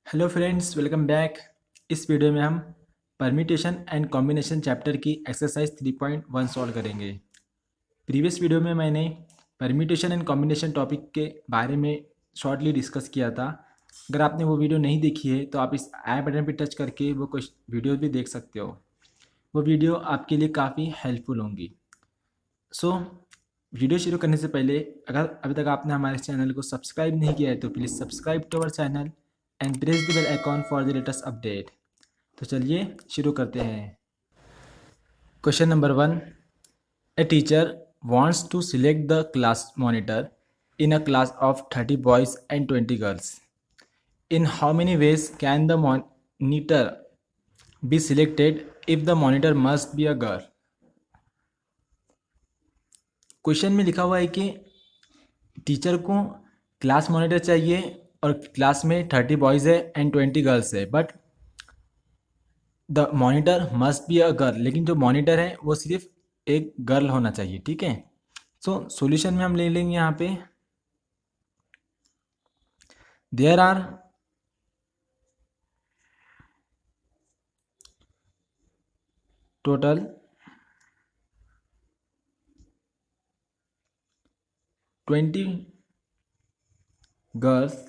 Hello friends, welcome back. इस video में हम परम्यूटेशन एंड कॉम्बिनेशन चैप्टर की एक्सरसाइज 3.1 सॉल्व करेंगे। प्रीवियस वीडियो में मैंने परम्यूटेशन एंड कॉम्बिनेशन टॉपिक के बारे में शॉर्टली डिस्कस किया था। अगर आपने वो वीडियो नहीं देखी है तो आप इस आई बटन पर टच करके वो कुछ वीडियो भी देख सकते हो। वो वीडियो आपके लिए काफ़ी हेल्पफुल होंगी। सो वीडियो शुरू करने से पहले अगर अभी तक आपने हमारे चैनल को सब्सक्राइब नहीं किया है तो please subscribe to our channel and press the bell icon for the latest update. तो चलिए शुरू करते हैं। Question number 1, a teacher wants to select the class monitor in a class of 30 boys and 20 girls. In how many ways can the monitor be selected if the monitor must be a girl? Question में लिखा हुआ है कि teacher को class monitor चाहिए और class में 30 boys है एंड 20 गर्ल्स है, but the monitor must be a girl, लेकिन जो मॉनिटर है वो सिर्फ एक गर्ल होना चाहिए। ठीक है, सो सॉल्यूशन में हम ले लेंगे यहाँ पे there are total 20 girls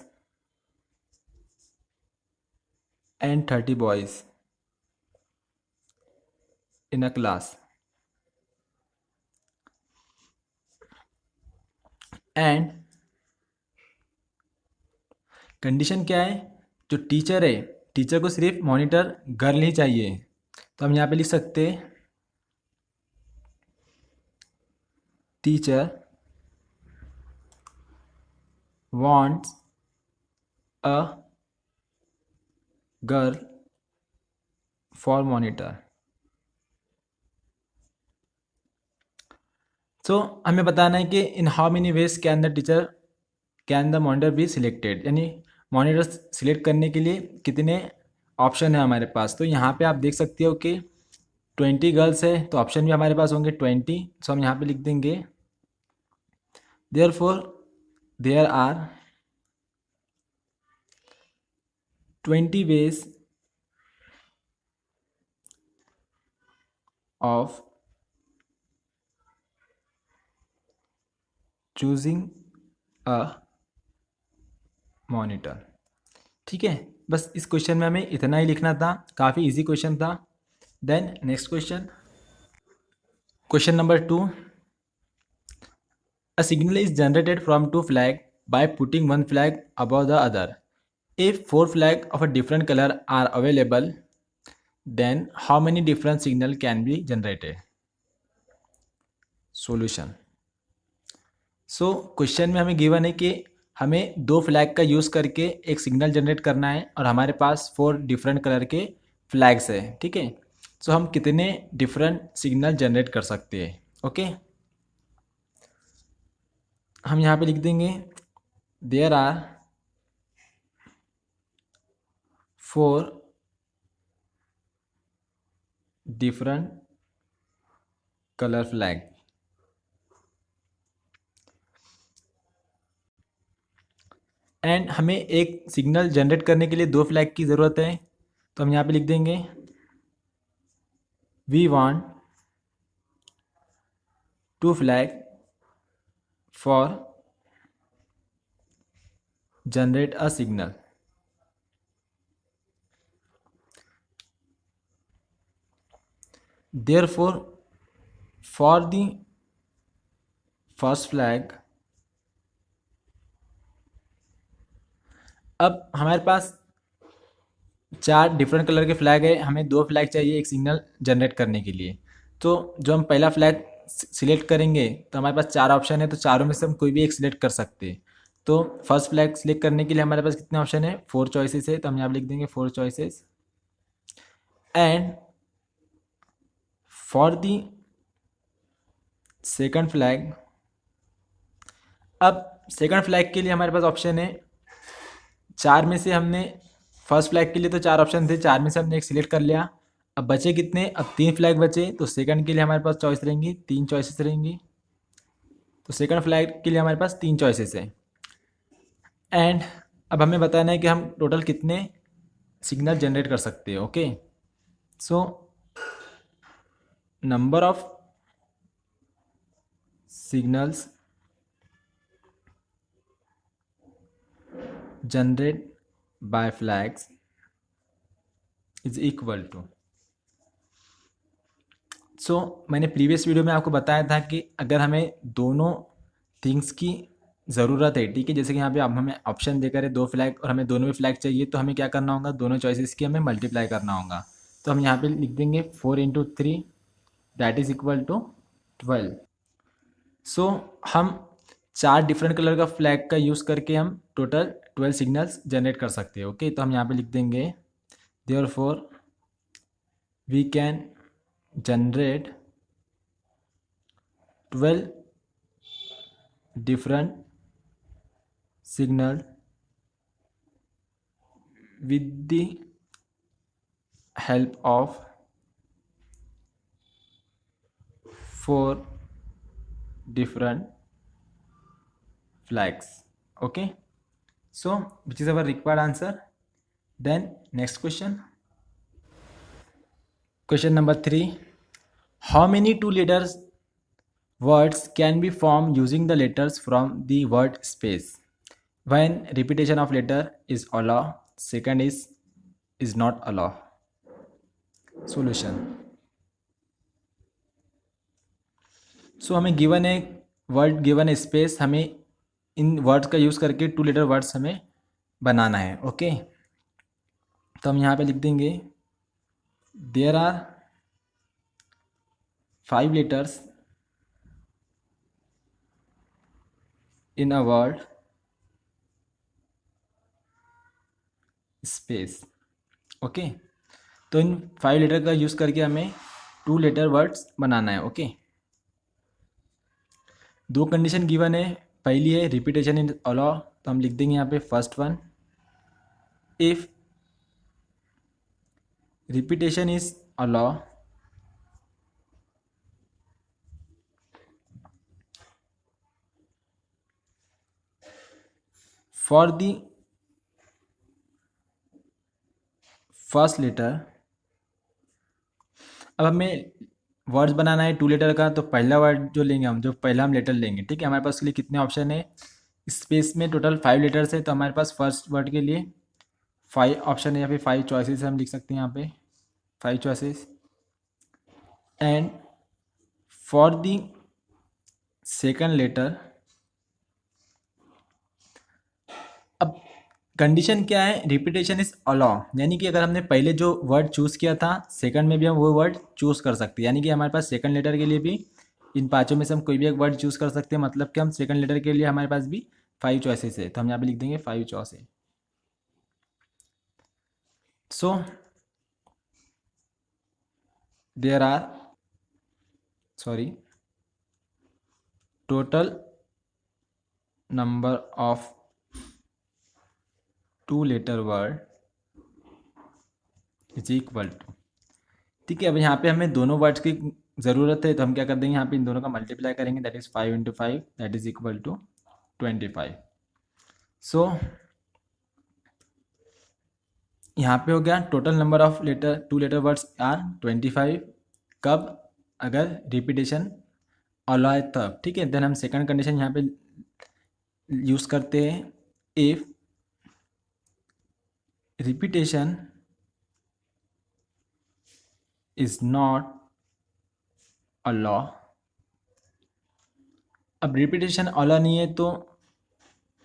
and 30 boys in a class and condition क्या है, जो टीचर है टीचर को सिर्फ मॉनिटर गर्ल ही चाहिए। तो हम यहाँ पे लिख सकते हैं teacher wants a girl for monitor। सो हमें बताना है कि in how many ways can the teacher can the monitor be selected, यानी मॉनिटर सिलेक्ट करने के लिए कितने ऑप्शन है हमारे पास। तो यहाँ पे आप देख सकते हो कि 20 गर्ल्स है तो ऑप्शन भी हमारे पास होंगे 20। सो हम यहाँ पे लिख देंगे therefore there are 20 ways of choosing a monitor। ठीक है, बस इस क्वेश्चन में हमें इतना ही लिखना था, काफ़ी इजी क्वेश्चन था। Then next question, question number 2, a signal is generated from two flags by putting one flag above the other. If 4 flags of a different color are available, then how many different signal can be generated? Solution। So question में हमें given है कि हमें 2 flag का use करके एक signal generate करना है और हमारे पास 4 डिफरेंट कलर के फ्लैग्स है। ठीक है, सो हम कितने डिफरेंट सिग्नल जनरेट कर सकते हैं। ओके, हम यहाँ पे लिख देंगे there are 4 different colour flag. And हमें एक सिग्नल जनरेट करने के लिए 2 फ्लैग की ज़रूरत है, तो हम यहाँ पे लिख देंगे we want 2 flag for generate a signal. Therefore, for the first flag, अब हमारे पास 4 डिफरेंट कलर के फ्लैग है, हमें 2 फ्लैग चाहिए एक सिग्नल जनरेट करने के लिए। तो जो हम पहला फ्लैग सिलेक्ट करेंगे तो हमारे पास 4 ऑप्शन है, तो चारों में से हम कोई भी एक सिलेक्ट कर सकते हैं। तो फर्स्ट फ्लैग सिलेक्ट करने के लिए हमारे पास कितने ऑप्शन है, 4 चॉइसेस है, तो हम यहाँ लिख देंगे 4 choices. And for the second flag, अब सेकंड फ्लैग के लिए हमारे पास ऑप्शन है 4 में से हमने फर्स्ट फ्लैग के लिए तो 4 ऑप्शन थे, 4 में से हमने एक सिलेक्ट कर लिया। अब बचे कितने, अब 3 फ्लैग बचे, तो सेकंड के लिए हमारे पास चॉइस रहेंगी, 3 चॉइसेस रहेंगी। तो सेकंड फ्लैग के लिए हमारे पास 3 चॉइसेस हैं। एंड अब हमें बताना है कि हम टोटल कितने सिग्नल जनरेट कर सकते हैं। Okay, so number of signals generate by flags is equal to. मैंने प्रीवियस वीडियो में आपको बताया था कि अगर हमें दोनों थिंग्स की ज़रूरत है, ठीक है, जैसे कि यहाँ पे अब हमें ऑप्शन देकर है 2 फ्लैग और हमें दोनों में फ्लैग चाहिए, तो हमें क्या करना होगा, दोनों चॉइसेस की हमें मल्टीप्लाई करना होगा। तो हम यहाँ पे लिख देंगे 4 into 3 that is equal to 12। So हम 4 डिफरेंट कलर का फ्लैग का यूज़ करके हम टोटल 12 सिग्नल्स जनरेट कर सकते हैं। ओके, तो हम यहाँ पे लिख देंगे therefore we can generate 12 different signal with the help of 4 different flags. Okay, so which is our required answer. Then next question number 3, how many 2 letters words can be formed using the letters from the word space when repetition of letter is allow, second is not allow. Solution. हमें given है word, given है space, हमें इन words का use करके 2 letter words हमें बनाना है। Okay, तो हम यहाँ पे लिख देंगे there are 5 letters in a word space. Okay, तो इन 5 लेटर का यूज़ करके हमें 2 लेटर वर्ड्स बनाना है। ओके, 2 कंडीशन गिवन है, पहली है रिपीटेशन इन अलाउ, तो हम लिख देंगे यहाँ पे first one, if repetition is allow for the first letter. अब हमें वर्ड्स बनाना है 2 लेटर का, तो पहला वर्ड जो लेंगे हम, जो पहला हम लेटर लेंगे, ठीक है, हमारे पास उसके लिए कितने ऑप्शन है, स्पेस में टोटल 5 लेटर्स है, तो हमारे पास फर्स्ट वर्ड के लिए 5 ऑप्शन है या फिर 5 चॉइसेस हम लिख सकते हैं यहाँ पे 5 choices. And for the second letter, अब कंडीशन क्या है, रिपीटेशन इज अलाउ, यानी कि अगर हमने पहले जो वर्ड चूज़ किया था सेकंड में भी हम वो वर्ड चूज़ कर सकते हैं, यानी कि हमारे पास सेकंड लेटर के लिए भी इन 5 में से हम कोई भी एक वर्ड चूज़ कर सकते हैं, मतलब कि हम सेकंड लेटर के लिए हमारे पास भी 5 चॉइसेस है, तो हम यहाँ पे लिख देंगे 5 choices. So there are total number of 2 letter word is equal to, ठीक है, अब यहाँ पे हमें दोनों वर्ड्स की ज़रूरत है, तो हम क्या कर देंगे, यहाँ पे इन दोनों का मल्टीप्लाई करेंगे, that is 5 into 5 that is equal to 25। So यहाँ पे हो गया total number of letter 2 letter words are 25। कब, अगर रिपीटेशन अलाउ है तब, ठीक है। देन हम सेकंड कंडीशन यहाँ पे यूज़ करते हैं, if repetition is not allow. अब रिपीटेशन अलाउ नहीं है, तो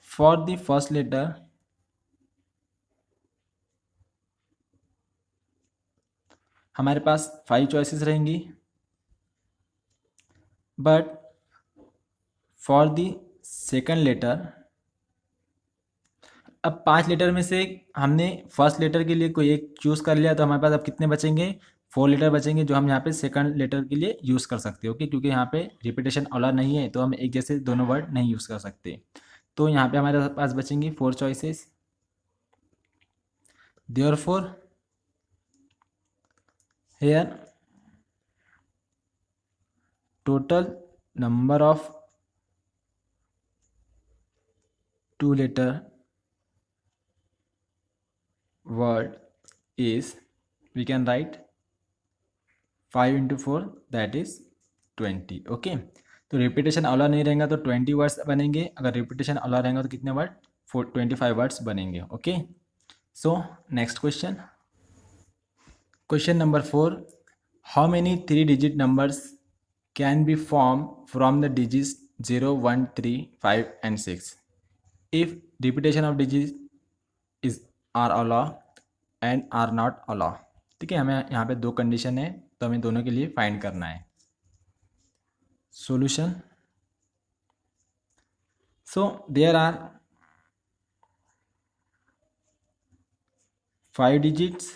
फॉर द फर्स्ट लेटर हमारे पास 5 चॉइसेस रहेंगी, but for the second letter, अब 5 लेटर में से हमने फर्स्ट लेटर के लिए कोई एक चूज़ कर लिया, तो हमारे पास अब कितने बचेंगे, 4 लेटर बचेंगे, जो हम यहाँ पे सेकंड लेटर के लिए यूज़ कर सकते हैं। ओके, क्योंकि यहाँ पे रिपीटेशन अलाउ नहीं है, तो हम एक जैसे दोनों वर्ड नहीं यूज़ कर सकते, तो यहाँ पे हमारे पास बचेंगी 4 choices. Therefore here total number of 2 letter word is, we can write 5 into 4 that is 20. Okay, तो रिपीटेशन अलाउ नहीं रहेगा तो 20 वर्ड्स बनेंगे, अगर रिपीटेशन अलाउ रहेगा तो कितने वर्ड 25 वर्ड्स बनेंगे. Okay, so next question. Question number 4. How many 3-digit numbers can be formed from the digits 0, 1, 3, 5 and 6 if repetition of digits is are allowed and are not allowed. ठीक है, हमें यहाँ पे दो कंडीशन है तो हमें दोनों के लिए फाइंड करना है. Solution. So there are 5 digits,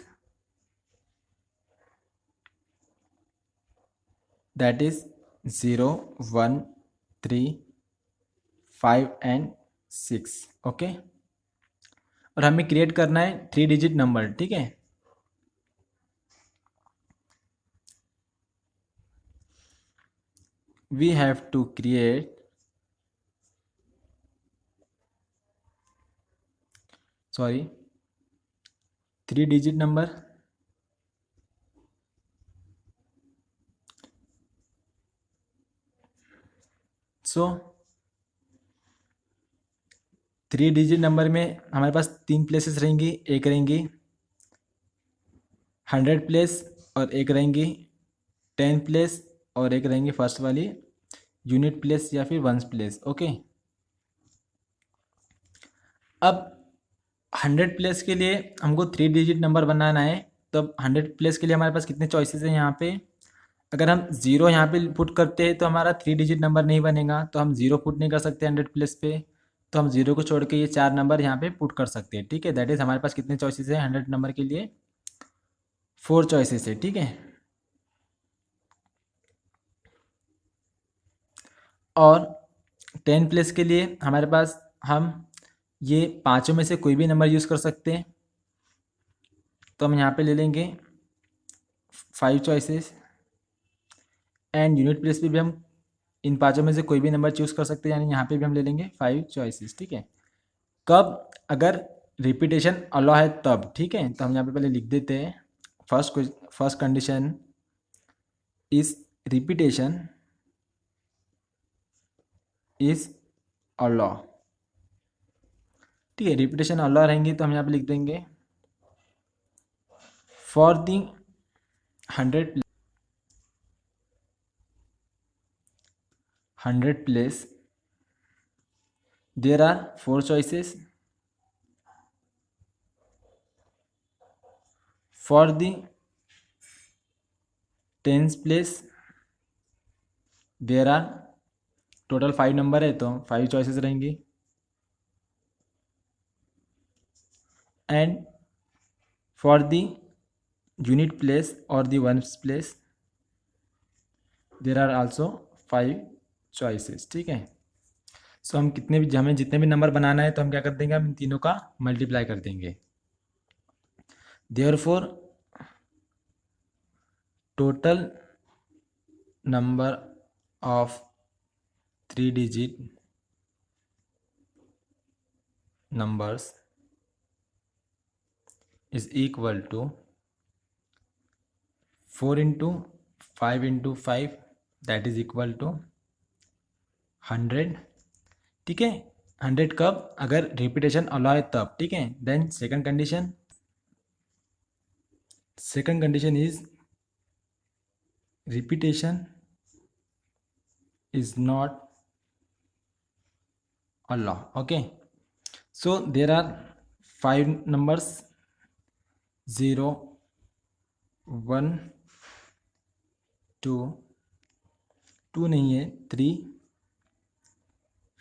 that is 0, 1, 3, 5 and 6. Okay, और हमें क्रिएट करना है 3-digit नंबर. ठीक है, we have to create 3-digit number. So 3-digit number में हमारे पास 3 प्लेसेस रहेंगी. एक रहेंगी 100 प्लेस और एक रहेंगी 10 प्लेस और एक रहेंगी फर्स्ट वाली यूनिट प्लेस या फिर वंस प्लेस. ओके, अब 100 प्लेस के लिए हमको 3-digit नंबर बनाना है. तो अब 100 प्लेस के लिए हमारे पास कितने चॉइसेस हैं यहाँ पे. अगर हम 0 यहाँ पे पुट करते हैं तो हमारा 3-digit नंबर नहीं बनेगा, तो हम 0 पुट नहीं कर सकते 100 प्लेस पे. तो हम 0 को छोड़ के ये 4 नंबर यहाँ पे पुट कर सकते हैं. ठीक है, दैट इज़ हमारे पास कितने चॉइसेस हैं 100 नंबर के लिए 4 चॉइसेस है. ठीक है, और 10 प्लेस के लिए हमारे पास हम ये पाँचों में से कोई भी नंबर यूज़ कर सकते हैं. तो हम यहाँ पे ले लेंगे 5 चॉइसेस. एंड यूनिट प्लेस पे भी हम इन पाँचों में से कोई भी नंबर चूज़ कर सकते हैं, यानी यहाँ पे भी हम ले लेंगे 5 चॉइसेस. ठीक है, कब, अगर रिपीटेशन अलाउ है तब. ठीक है, तो हम यहाँ पे पहले लिख देते हैं. First condition is repetition is allow. ठीक है, रिपीटेशन अलाउ रहेंगी तो हम यहाँ पे लिख देंगे for the 100 place there are 4 choices. For the 10th place there are total 5 number है तो 5 चॉइसेस रहेंगी. And for the unit place और the ones place there are also 5 choices. ठीक है, सो हम हमें जितने भी नंबर बनाना है तो हम क्या कर देंगे, हम इन तीनों का मल्टीप्लाई कर देंगे. Therefore total number of 3-digit numbers is equal to 4 into 5 into 5 that is equal to 100. ठीक है, 100 कब, अगर रिपीटेशन अलाउ है तब. ठीक है, then second condition is repetition is not allowed. Okay, so there are 5 numbers 0, 1, 2 नहीं है 3,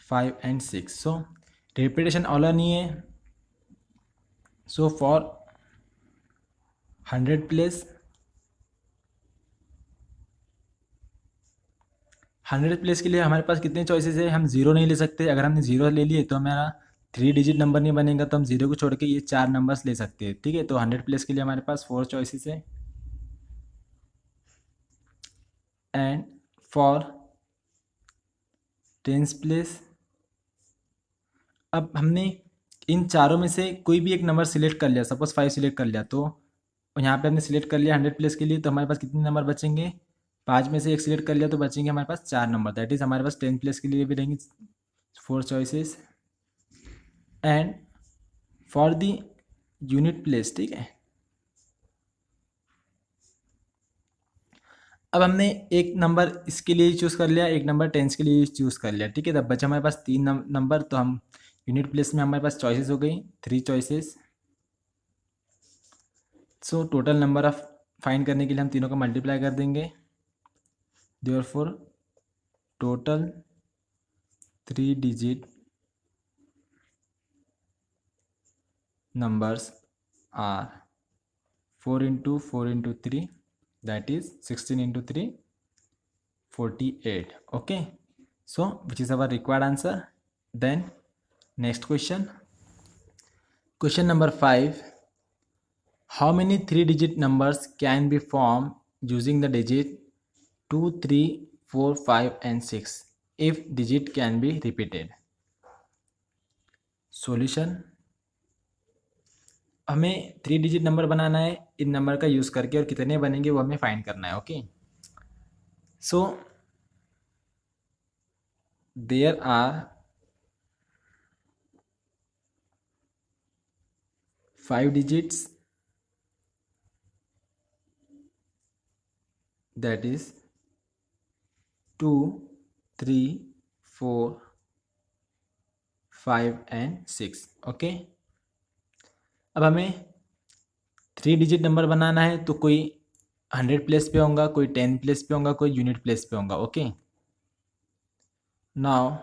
5 and 6. so repetition अलाउ नहीं है. so for 100 place 100 प्लेस के लिए हमारे पास कितने चॉइसेस है, हम 0 नहीं ले सकते. अगर हमने 0 ले लिए तो हमारा 3-digit नंबर नहीं बनेगा, तो हम 0 को छोड़ के ये 4 नंबर्स ले सकते हैं. ठीक है, तो 100 प्लेस के लिए हमारे पास 4 चॉइसेस है. एंड फॉर 10th प्लेस, अब हमने इन चारों में से कोई भी एक नंबर सिलेक्ट कर लिया, सपोज 5 सिलेक्ट कर लिया, तो और यहाँ पे हमने सिलेक्ट कर लिया 100 प्लेस के लिए, तो हमारे पास कितने नंबर बचेंगे, 5 में से एक सिलेक्ट कर लिया तो बचेंगे हमारे पास 4 नंबर। दैट इज़ हमारे पास 10 प्लेस के लिए भी रहेंगे 4 choices. And for the unit place, ठीक है, अब हमने एक नंबर इसके लिए चूज़ कर लिया, एक नंबर टेंस के लिए चूज़ कर लिया, ठीक है। तब बचा हमारे पास 3 नंबर, तो हम यूनिट प्लेस में हमारे पास चॉइसेस हो गई 3 choices. So total number of find करने के लिए हम तीनों का मल्टीप्लाई कर देंगे। Therefore total 3 digit numbers are 4 into 4 into 3, that is 16 into 3, 48. Okay, so which is our required answer. Then next question, question number 5, how many 3 digit numbers can be formed using the digit 2, 3, 4, 5 and 6 if digit can be repeated? Solution, हमें 3 digit number बनाना है इन number का use करके, और कितने बनेंगे वो हमें find करना है। Okay, so there are 5 digits, that is 2, 3, 4, 5 and 6। Okay, अब हमें 3 डिजिट नंबर बनाना है, तो कोई 100 प्लेस पे होगा, कोई 10 प्लेस पे होगा, कोई यूनिट प्लेस पे होगा। ओके, नाउ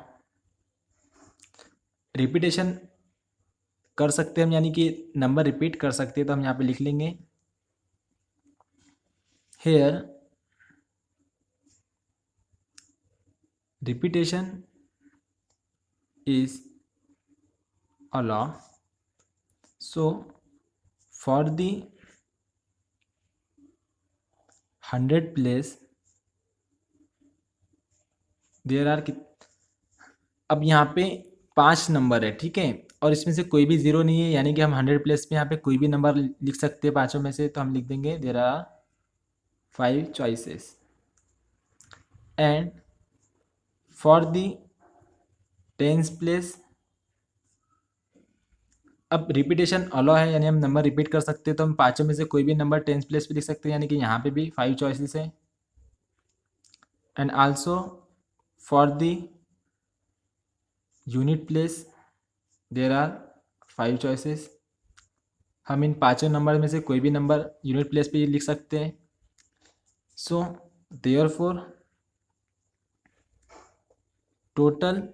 रिपीटेशन कर सकते हैं हम, यानी कि नंबर रिपीट कर सकते हैं, तो हम यहाँ पे लिख लेंगे here repetition is allow. So for the 100 place there are, अब यहाँ पे 5 नंबर है, ठीक है, और इसमें से कोई भी ज़ीरो नहीं है, यानी कि हम 100 प्लेस पे यहाँ पे कोई भी नंबर लिख सकते हैं पाँचों में से, तो हम लिख देंगे there are 5 choices. And for the tens place, अब रिपीटेशन अलो है, यानी हम नंबर रिपीट कर सकते हैं, तो हम पाँचों में से कोई भी नंबर टेंस प्लेस पे लिख सकते हैं, यानी कि यहाँ पे भी 5 चॉइसेस है। And also for the unit place there are 5 choices, हम इन पाँचों नंबर में से कोई भी नंबर यूनिट प्लेस पे लिख सकते हैं। So therefore total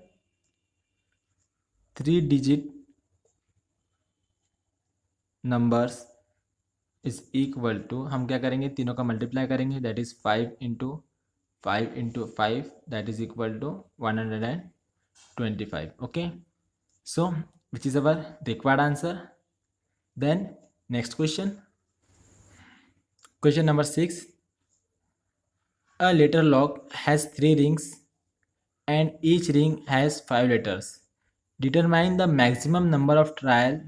3 digit numbers is equal to, हम क्या करेंगे, तीनों का मल्टीप्लाई करेंगे, that is 5 into 5 that is equal to 125। Okay, so which is our required answer. Then next question, question number 6, a letter lock has 3 rings and each ring has 5 letters. Determine the maximum number of trial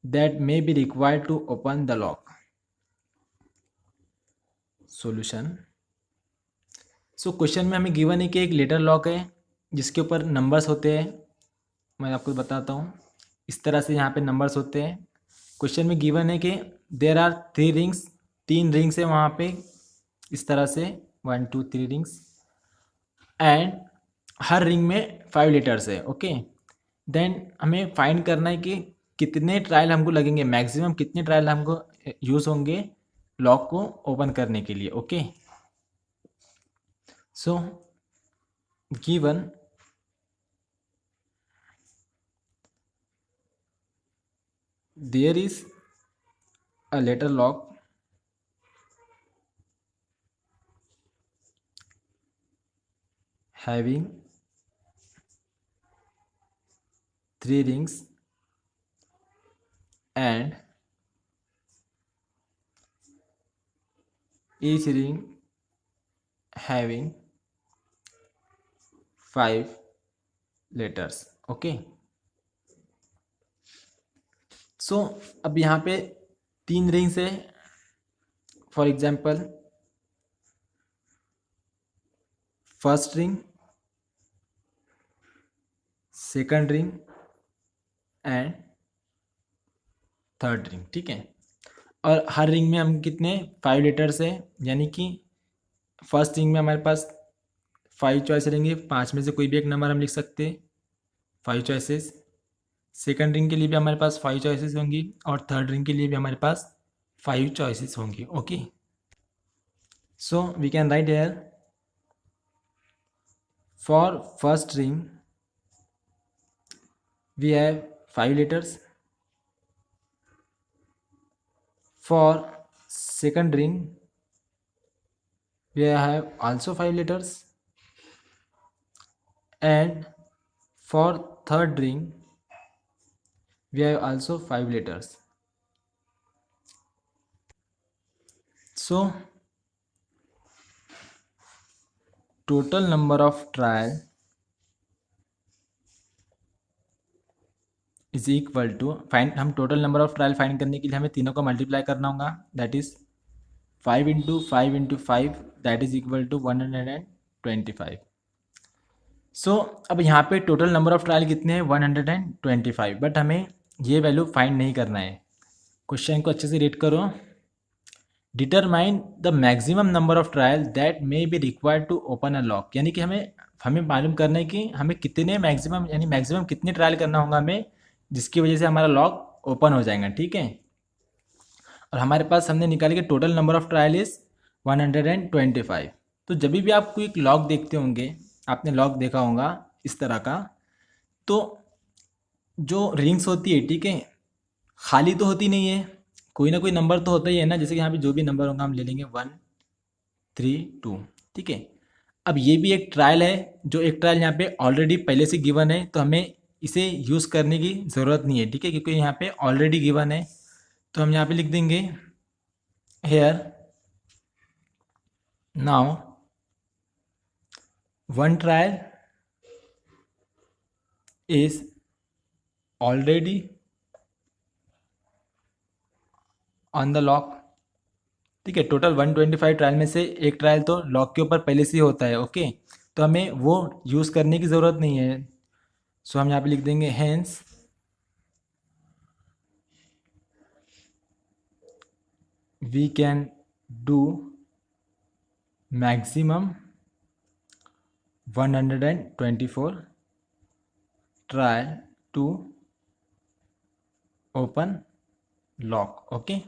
that may be required to open the lock. Solution, so question में हमें given है कि एक letter lock है जिसके ऊपर numbers होते हैं। मैं आपको बताता हूँ, इस तरह से यहाँ पे नंबर्स होते हैं। क्वेश्चन में गिवन है कि देर आर 3 रिंग्स, 3 रिंग्स है वहाँ पे, इस तरह से 1 2 3 रिंग्स, एंड हर रिंग में 5 लेटर्स है। ओके, देन हमें फाइंड करना है कि कितने ट्रायल हमको लगेंगे, मैक्सिमम कितने ट्रायल हमको यूज़ होंगे लॉक को ओपन करने के लिए। Okay, so given there is a letter lock having 3 rings and each ring having 5 letters. Okay, सो अब यहाँ पे 3 रिंग्स है for example first ring, second ring and third ring, ठीक है। और हर रिंग में हम कितने 5 लेटर्स है, यानी कि फर्स्ट रिंग में हमारे पास 5 चॉइस रहेंगे, 5 में से कोई भी एक नंबर हम लिख सकते हैं, 5 चॉइसेस। सेकंड रिंग के लिए भी हमारे पास 5 चॉइसेस होंगी और थर्ड रिंग के लिए भी हमारे पास 5 चॉइसेस होंगी। Okay, so we can write here for first ring we have 5 letters, for second ring we have also 5 letters, and for third ring we have also 5 letters. So total number of trial is equal to, find, हम total number of trial find करने के लिए हमें तीनों को multiply करना होगा, that is 5 into 5 into 5, that is equal to 125। So अब यहाँ पे टोटल नंबर ऑफ ट्रायल कितने हैं 125, बट हमें ये वैल्यू फाइंड नहीं करना है। क्वेश्चन को अच्छे से रीड करो। Determine the maximum number of trial that may be required to open a lock, यानी कि हमें मालूम करना है कि हमें कितने मैक्सिमम, यानी मैक्सिमम कितने ट्रायल करना होगा हमें, जिसकी वजह से हमारा लॉक ओपन हो जाएगा, ठीक है। और हमारे पास हमने निकाली कि total number of trial is 125। तो जब भी आप कोई लॉक देखते होंगे, आपने लॉक देखा होगा इस तरह का, तो जो रिंग्स होती है, ठीक है, खाली तो होती नहीं है, कोई ना कोई नंबर तो होता ही है ना। जैसे कि यहाँ पे जो भी नंबर होगा हम ले लेंगे 1 3 2, ठीक है। अब ये भी एक ट्रायल है, जो एक ट्रायल यहाँ पे ऑलरेडी पहले से गिवन है, तो हमें इसे यूज़ करने की ज़रूरत नहीं है, ठीक है, क्योंकि यहाँ पे ऑलरेडी गिवन है। तो हम यहाँ पे लिख देंगे here now one trial is already on the lock, ठीक है। टोटल 125 ट्रायल में से एक ट्रायल तो लॉक के ऊपर पहले से ही होता है, ओके। तो हमें वो यूज़ करने की ज़रूरत नहीं है। सो हम यहाँ पे लिख देंगे hence we can do maximum 124 trial to open lock, okay.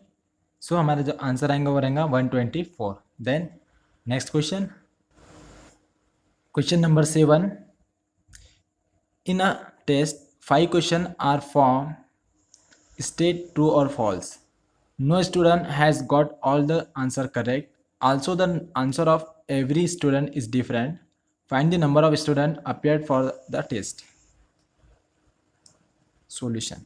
So हमारा जो आंसर आएंगे वो रहेगा 124। Then next question, question number 7, in a test 5 questions are from state true or false. No student has got all the answer correct. Also the answer of every student is different. Find the number of students appeared for the test. Solution,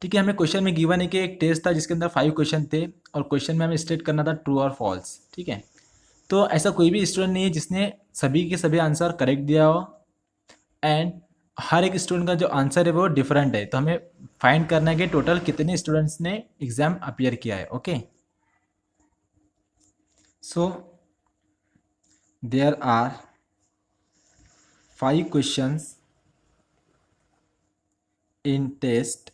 ठीक है। हमें question में given है कि एक test था जिसके अंदर 5 क्वेश्चन थे और क्वेश्चन में हमें स्टेट करना था ट्रू और फॉल्स, ठीक है। तो ऐसा कोई भी स्टूडेंट नहीं है जिसने सभी के सभी आंसर करेक्ट दिया हो, एंड हर एक स्टूडेंट का जो आंसर है वो डिफरेंट है। तो हमें फाइंड करना है कि टोटल कितने स्टूडेंट्स ने एग्जाम अपीयर किया है, okay. So there are 5 questions in test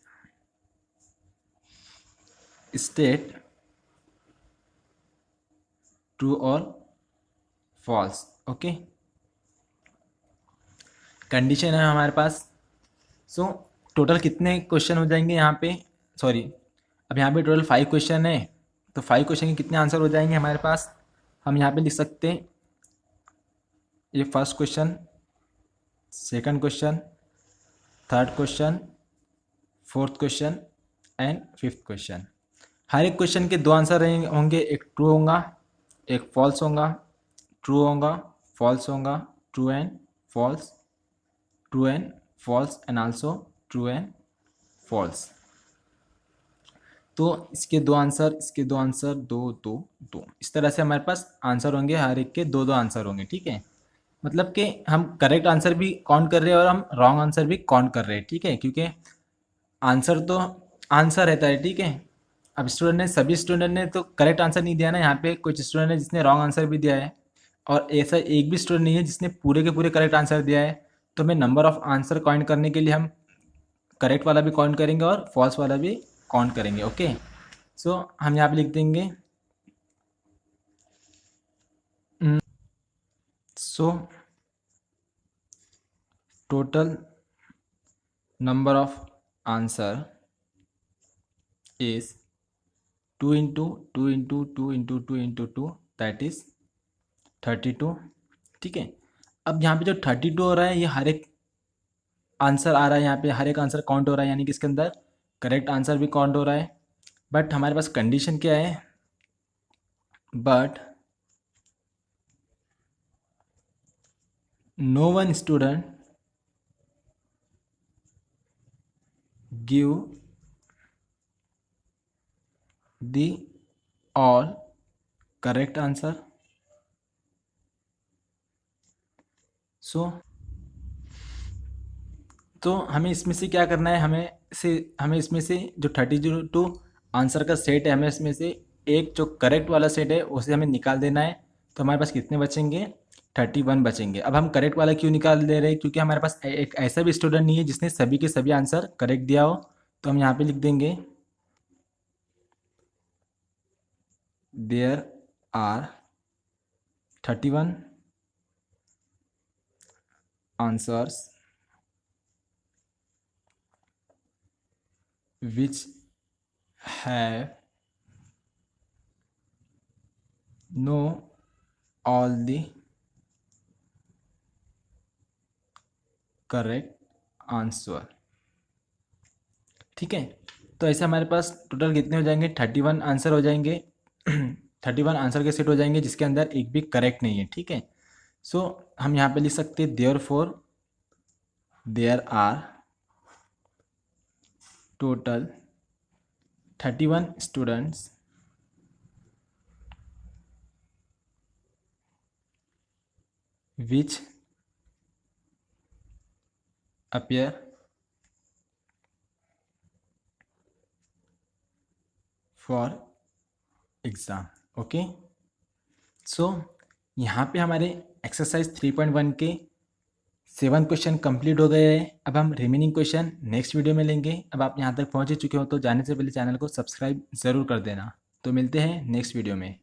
state true और फॉल्स, ओके। कंडीशन है हमारे पास। सो टोटल कितने क्वेश्चन हो जाएंगे यहाँ पे, सॉरी, अब यहाँ पे टोटल 5 क्वेश्चन है, तो 5 क्वेश्चन के कितने आंसर हो जाएंगे हमारे पास, हम यहाँ पे लिख सकते हैं ये first question, second question, third question, fourth question and fifth question. हर एक क्वेश्चन के 2 आंसर होंगे, एक ट्रू होगा एक फॉल्स होगा, ट्रू होगा फॉल्स होगा, true and false, true and false and also true and false. तो इसके 2 आंसर, इसके 2 आंसर, 2 2 2, इस तरह से हमारे पास आंसर होंगे, हर एक के 2 2 आंसर होंगे, ठीक है। मतलब कि हम करेक्ट आंसर भी काउंट कर रहे हैं और हम रॉन्ग आंसर भी काउंट कर रहे हैं, ठीक है, क्योंकि आंसर तो आंसर रहता है, ठीक है। अब स्टूडेंट ने सभी स्टूडेंट ने तो करेक्ट आंसर नहीं दिया ना, यहाँ पे कुछ स्टूडेंट ने जिसने रॉन्ग आंसर भी दिया है और ऐसा एक भी स्टूडेंट नहीं है जिसने पूरे के पूरे करेक्ट आंसर दिया है। तो हमें नंबर ऑफ आंसर काउंट करने के लिए हम करेक्ट वाला भी काउंट करेंगे और फॉल्स वाला भी काउंट करेंगे। ओके, सो हम यहाँ पे लिख देंगे so total number of answer is 2 into 2 into 2 into 2 into 2 that is 32। ठीक है, अब यहाँ पे जो 32 हो रहा है ये हर एक आंसर आ रहा है, यहाँ पे हर एक आंसर काउंट हो रहा है, यानी कि इसके अंदर करेक्ट आंसर भी काउंट हो रहा है। बट हमारे पास कंडीशन क्या है, but no one student give the all correct answer. So तो हमें इसमें से क्या करना है, हमें इसमें से जो 32 आंसर का सेट है, हमें इसमें से एक जो करेक्ट वाला सेट है उसे हमें निकाल देना है। तो हमारे पास कितने बचेंगे, 31 बचेंगे। अब हम करेक्ट वाला क्यों निकाल दे रहे हैं, क्योंकि हमारे पास एक ऐसा भी स्टूडेंट नहीं है जिसने सभी के सभी आंसर करेक्ट दिया हो। तो हम यहाँ पे लिख देंगे there are 31 answers which have no all the correct answer। ठीक है, तो ऐसे हमारे पास टोटल कितने हो जाएंगे, 31 आंसर हो जाएंगे 31 आंसर के सेट हो जाएंगे जिसके अंदर एक भी करेक्ट नहीं है। ठीक है, सो हम यहाँ पे लिख सकते हैं therefore there are total 31 students which appear for exam. Okay, so यहाँ पे हमारे एक्सरसाइज 3.1 के 7 क्वेश्चन कंप्लीट हो गए हैं। अब हम रिमेनिंग क्वेश्चन नेक्स्ट वीडियो में लेंगे। अब आप यहाँ तक पहुँच चुके हो तो जाने से पहले चैनल को सब्सक्राइब ज़रूर कर देना। तो मिलते हैं नेक्स्ट वीडियो में।